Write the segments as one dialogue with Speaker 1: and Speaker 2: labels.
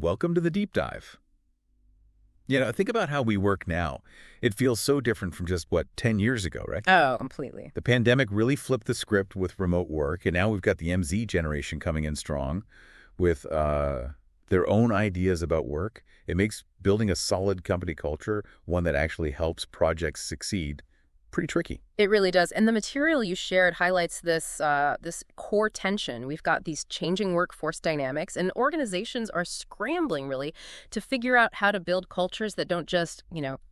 Speaker 1: welcome to the deep dive. Think about how we work now. It feels so different from just, 10 years ago, right?
Speaker 2: Oh, completely.
Speaker 1: The pandemic really flipped the script with remote work, and now we've got the MZ generation coming in strong with their own ideas about work. It makes building a solid company culture, one that actually helps projects succeed, pretty tricky.
Speaker 2: It really does. And the material you shared highlights this core tension. We've got these changing workforce dynamics, and organizations are scrambling, really, to figure out how to build cultures that don't just,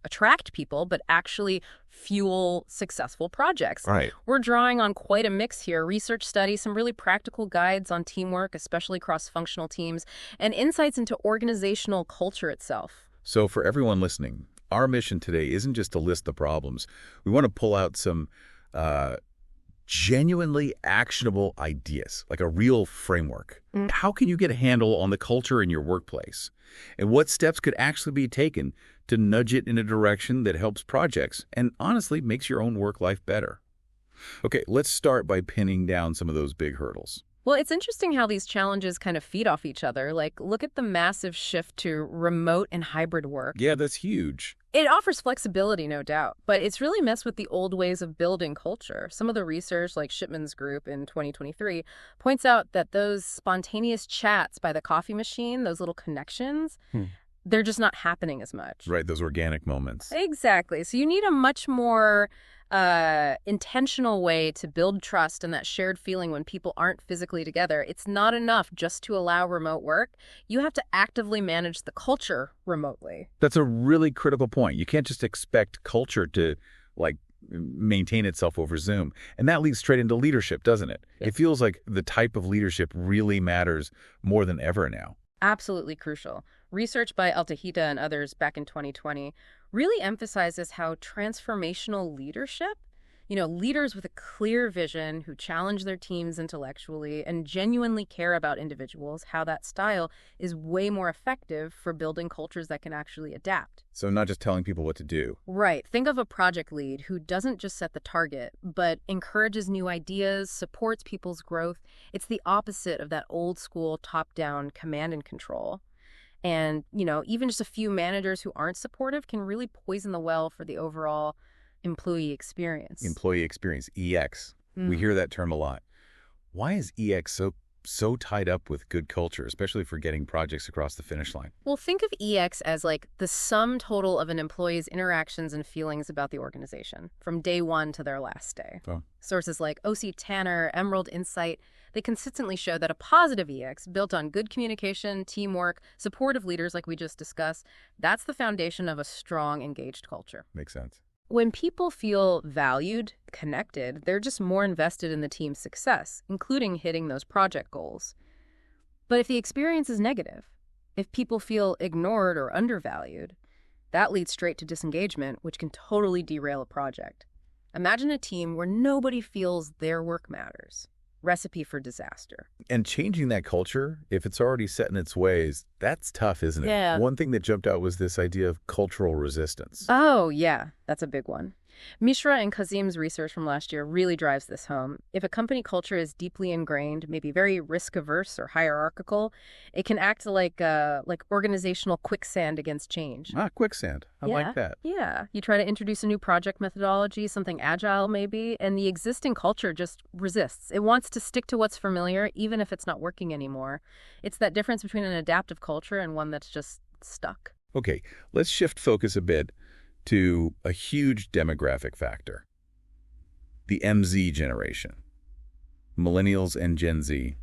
Speaker 2: attract people, but actually fuel successful projects.
Speaker 1: Right.
Speaker 2: We're drawing on quite a mix here. Research studies, some really practical guides on teamwork, especially cross-functional teams, and insights into organizational culture itself.
Speaker 1: So for everyone listening, our mission today isn't just to list the problems. We want to pull out some genuinely actionable ideas, like a real framework. How can you get a handle on the culture in your workplace? And what steps could actually be taken to nudge it in a direction that helps projects and honestly makes your own work life better? Okay, let's start by pinning down some of those big hurdles.
Speaker 2: Well, it's interesting how these challenges kind of feed off each other. Like, look at the massive shift to remote and hybrid work.
Speaker 1: Yeah, that's huge.
Speaker 2: It offers flexibility, no doubt, but it's really messed with the old ways of building culture. Some of the research, like Shipman's group in 2023, points out that those spontaneous chats by the coffee machine, those little connections, they're just not happening as much.
Speaker 1: Right, those organic moments.
Speaker 2: Exactly. So you need a much more intentional way to build trust and that shared feeling when people aren't physically together. It's not enough just to allow remote work. You have to actively manage the culture remotely.
Speaker 1: That's a really critical point. You can't just expect culture to, maintain itself over Zoom. And that leads straight into leadership, doesn't it?
Speaker 2: Yes.
Speaker 1: It feels like the type of leadership really matters more than ever now.
Speaker 2: Absolutely crucial. Research by Altahita and others back in 2020 really emphasizes how transformational leadership, leaders with a clear vision who challenge their teams intellectually and genuinely care about individuals, how that style is way more effective for building cultures that can actually adapt.
Speaker 1: So not just telling people what to do.
Speaker 2: Right. Think of a project lead who doesn't just set the target, but encourages new ideas, supports people's growth. It's the opposite of that old school top-down command and control. And, even just a few managers who aren't supportive can really poison the well for the overall employee experience.
Speaker 1: Employee experience, EX. We hear that term a lot. Why is EX so tied up with good culture, especially for getting projects across the finish line?
Speaker 2: Well, think of EX as the sum total of an employee's interactions and feelings about the organization from day one to their last day.
Speaker 1: Oh.
Speaker 2: Sources like OC Tanner, Emerald Insight, they consistently show that a positive EX built on good communication, teamwork, supportive leaders like we just discussed, that's the foundation of a strong, engaged culture.
Speaker 1: Makes sense.
Speaker 2: When people feel valued, connected, they're just more invested in the team's success, including hitting those project goals. But if the experience is negative, if people feel ignored or undervalued, that leads straight to disengagement, which can totally derail a project. Imagine a team where nobody feels their work matters. Recipe for disaster.
Speaker 1: And changing that culture, if it's already set in its ways, that's tough, isn't it?
Speaker 2: Yeah.
Speaker 1: One thing that jumped out was this idea of cultural resistance.
Speaker 2: Oh, yeah, that's a big one. Mishra and Kazim's research from last year really drives this home. If a company culture is deeply ingrained, maybe very risk-averse or hierarchical, it can act like organizational quicksand against change.
Speaker 1: Quicksand. I like that.
Speaker 2: Yeah. You try to introduce a new project methodology, something agile maybe, and the existing culture just resists. It wants to stick to what's familiar, even if it's not working anymore. It's that difference between an adaptive culture and one that's just stuck.
Speaker 1: Okay, let's shift focus a bit to a huge demographic factor. The MZ generation. Millennials and Gen Z.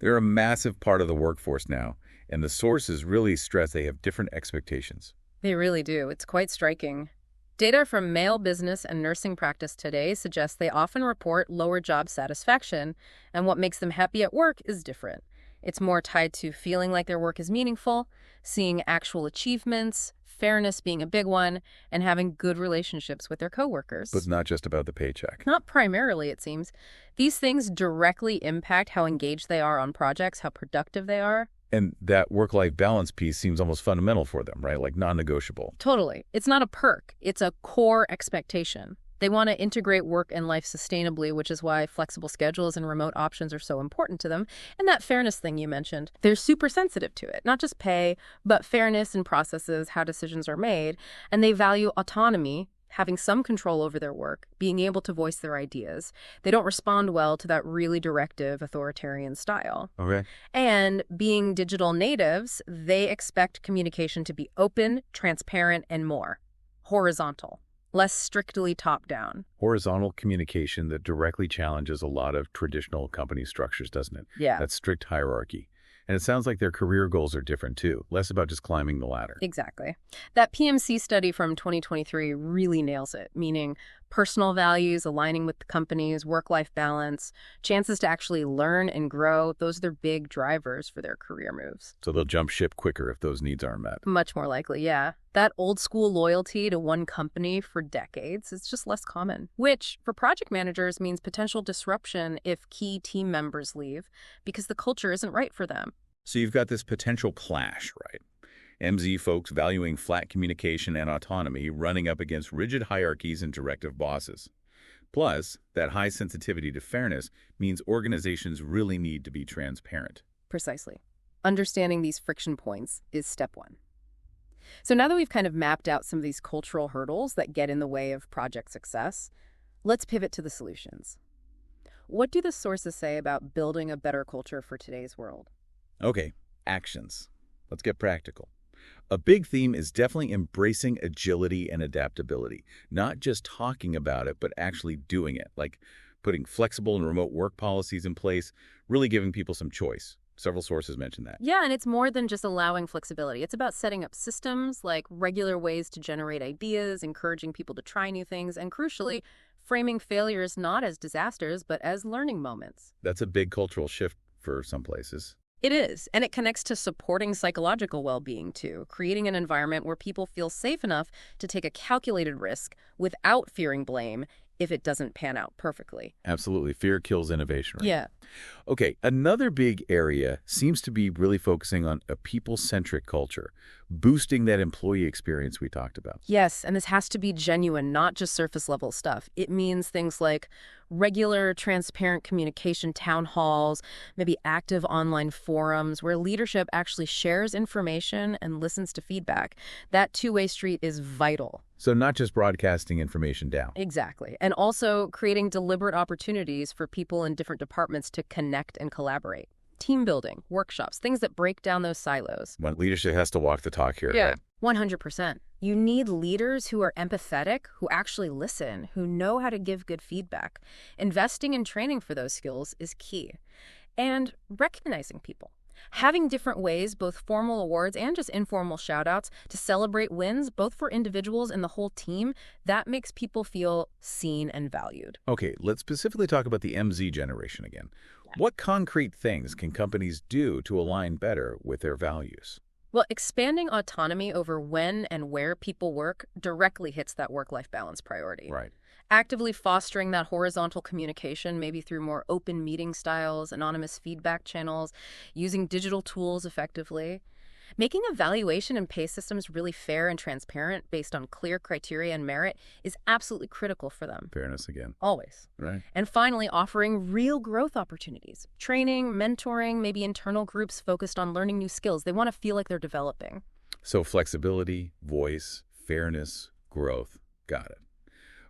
Speaker 1: They're a massive part of the workforce now, and the sources really stress they have different expectations.
Speaker 2: They really do. It's quite striking. Data from male business and nursing practice today suggests they often report lower job satisfaction, and what makes them happy at work is different. It's more tied to feeling like their work is meaningful, seeing actual achievements, fairness being a big one, and having good relationships with their coworkers.
Speaker 1: But not just about the paycheck.
Speaker 2: Not primarily, it seems. These things directly impact how engaged they are on projects, how productive they are.
Speaker 1: And that work-life balance piece seems almost fundamental for them, right? Like non-negotiable.
Speaker 2: Totally. It's not a perk. It's a core expectation. They want to integrate work and life sustainably, which is why flexible schedules and remote options are so important to them. And that fairness thing you mentioned, they're super sensitive to it. Not just pay, but fairness in processes, how decisions are made. And they value autonomy, having some control over their work, being able to voice their ideas. They don't respond well to that really directive authoritarian style.
Speaker 1: Okay.
Speaker 2: And being digital natives, they expect communication to be open, transparent, and more horizontal, less strictly top-down.
Speaker 1: Horizontal communication that directly challenges a lot of traditional company structures, doesn't it?
Speaker 2: Yeah.
Speaker 1: That strict hierarchy. And it sounds like their career goals are different, too. Less about just climbing the ladder.
Speaker 2: Exactly. That PMC study from 2023 really nails it, meaning personal values aligning with the company's work-life balance, chances to actually learn and grow. Those are their big drivers for their career moves.
Speaker 1: So they'll jump ship quicker if those needs aren't met.
Speaker 2: Much more likely, yeah. That old-school loyalty to one company for decades is just less common, which, for project managers, means potential disruption if key team members leave because the culture isn't right for them.
Speaker 1: So you've got this potential clash, right? MZ folks valuing flat communication and autonomy running up against rigid hierarchies and directive bosses. Plus, that high sensitivity to fairness means organizations really need to be transparent.
Speaker 2: Precisely. Understanding these friction points is step one. So now that we've kind of mapped out some of these cultural hurdles that get in the way of project success, let's pivot to the solutions. What do the sources say about building a better culture for today's world?
Speaker 1: Okay, actions. Let's get practical. A big theme is definitely embracing agility and adaptability, not just talking about it, but actually doing it, like putting flexible and remote work policies in place, really giving people some choice. Several sources mention that.
Speaker 2: Yeah, and it's more than just allowing flexibility. It's about setting up systems, like regular ways to generate ideas, encouraging people to try new things, and crucially, framing failures not as disasters, but as learning moments.
Speaker 1: That's a big cultural shift for some places.
Speaker 2: It is, and it connects to supporting psychological well-being, too, creating an environment where people feel safe enough to take a calculated risk without fearing blame if it doesn't pan out perfectly.
Speaker 1: Absolutely. Fear kills innovation, right?
Speaker 2: Yeah.
Speaker 1: Okay, another big area seems to be really focusing on a people-centric culture, boosting that employee experience we talked about.
Speaker 2: Yes, and this has to be genuine, not just surface-level stuff. It means things like regular, transparent communication town halls, maybe active online forums where leadership actually shares information and listens to feedback. That two-way street is vital.
Speaker 1: So not just broadcasting information down.
Speaker 2: Exactly. And also creating deliberate opportunities for people in different departments to connect and collaborate. Team building, workshops, things that break down those silos.
Speaker 1: Well, leadership has to walk the talk here.
Speaker 2: Yeah.
Speaker 1: Right?
Speaker 2: 100%. You need leaders who are empathetic, who actually listen, who know how to give good feedback. Investing in training for those skills is key. And recognizing people. Having different ways, both formal awards and just informal shout-outs, to celebrate wins, both for individuals and the whole team, that makes people feel seen and valued.
Speaker 1: Okay, let's specifically talk about the MZ generation again. Yeah. What concrete things can companies do to align better with their values?
Speaker 2: Well, expanding autonomy over when and where people work directly hits that work-life balance priority.
Speaker 1: Right.
Speaker 2: Actively fostering that horizontal communication, maybe through more open meeting styles, anonymous feedback channels, using digital tools effectively. Making evaluation and pay systems really fair and transparent based on clear criteria and merit is absolutely critical for them.
Speaker 1: Fairness again.
Speaker 2: Always.
Speaker 1: Right.
Speaker 2: And finally, offering real growth opportunities. Training, mentoring, maybe internal groups focused on learning new skills. They want to feel like they're developing.
Speaker 1: So flexibility, voice, fairness, growth. Got it.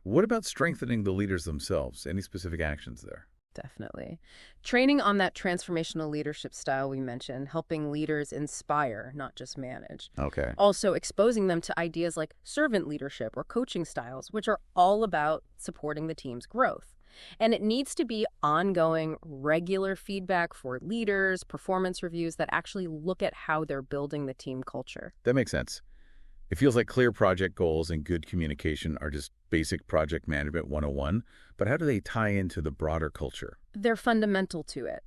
Speaker 1: What about strengthening the leaders themselves? Any specific actions there?
Speaker 2: Definitely. Training on that transformational leadership style we mentioned, helping leaders inspire, not just manage.
Speaker 1: Okay.
Speaker 2: Also exposing them to ideas like servant leadership or coaching styles, which are all about supporting the team's growth. And it needs to be ongoing, regular feedback for leaders, performance reviews that actually look at how they're building the team culture.
Speaker 1: That makes sense. It feels like clear project goals and good communication are just basic project management 101, but how do they tie into the broader culture?
Speaker 2: They're fundamental to it.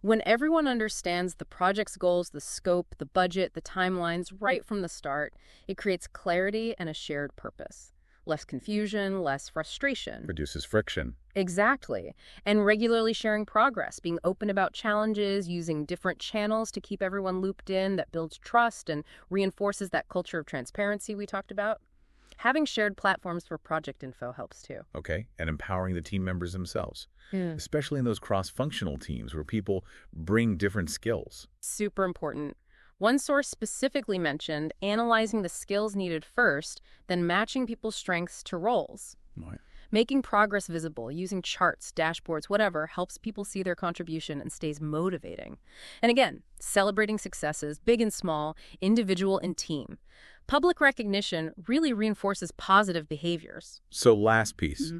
Speaker 2: When everyone understands the project's goals, the scope, the budget, the timelines right from the start, it creates clarity and a shared purpose. Less confusion, less frustration.
Speaker 1: Reduces friction.
Speaker 2: Exactly. And regularly sharing progress, being open about challenges, using different channels to keep everyone looped in, that builds trust and reinforces that culture of transparency we talked about. Having shared platforms for project info helps too.
Speaker 1: Okay, and empowering the team members themselves,
Speaker 2: Yeah.
Speaker 1: especially in those cross-functional teams where people bring different skills.
Speaker 2: Super important. One source specifically mentioned analyzing the skills needed first, then matching people's strengths to roles.
Speaker 1: Right.
Speaker 2: Making progress visible, using charts, dashboards, whatever, helps people see their contribution and stays motivating. And again, celebrating successes, big and small, individual and team. Public recognition really reinforces positive behaviors.
Speaker 1: So last piece.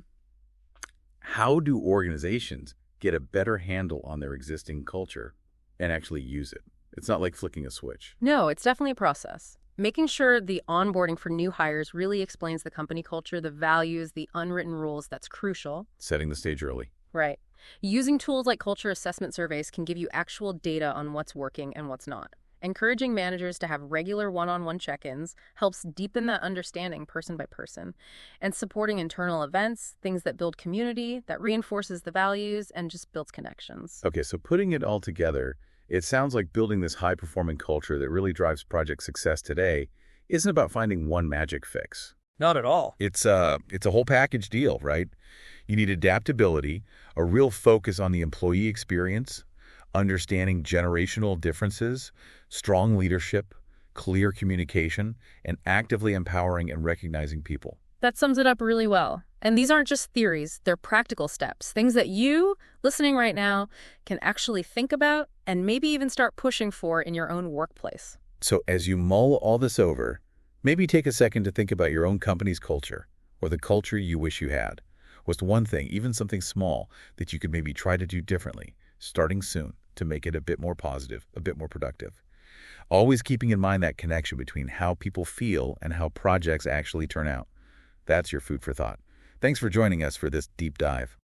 Speaker 1: How do organizations get a better handle on their existing culture and actually use it? It's not like flicking a switch.
Speaker 2: No, it's definitely a process. Making sure the onboarding for new hires really explains the company culture, the values, the unwritten rules, that's crucial.
Speaker 1: Setting the stage early.
Speaker 2: Right. Using tools like culture assessment surveys can give you actual data on what's working and what's not. Encouraging managers to have regular one-on-one check-ins helps deepen that understanding person by person. And supporting internal events, things that build community, that reinforces the values, and just builds connections.
Speaker 1: Okay, so putting it all together, it sounds like building this high-performing culture that really drives project success today isn't about finding one magic fix.
Speaker 3: Not at all.
Speaker 1: It's a whole package deal, right? You need adaptability, a real focus on the employee experience, understanding generational differences, strong leadership, clear communication, and actively empowering and recognizing people.
Speaker 2: That sums it up really well. And these aren't just theories, they're practical steps, things that you, listening right now, can actually think about and maybe even start pushing for in your own workplace.
Speaker 1: So as you mull all this over, maybe take a second to think about your own company's culture or the culture you wish you had. What's one thing, even something small, that you could maybe try to do differently, starting soon, to make it a bit more positive, a bit more productive? Always keeping in mind that connection between how people feel and how projects actually turn out. That's your food for thought. Thanks for joining us for this deep dive.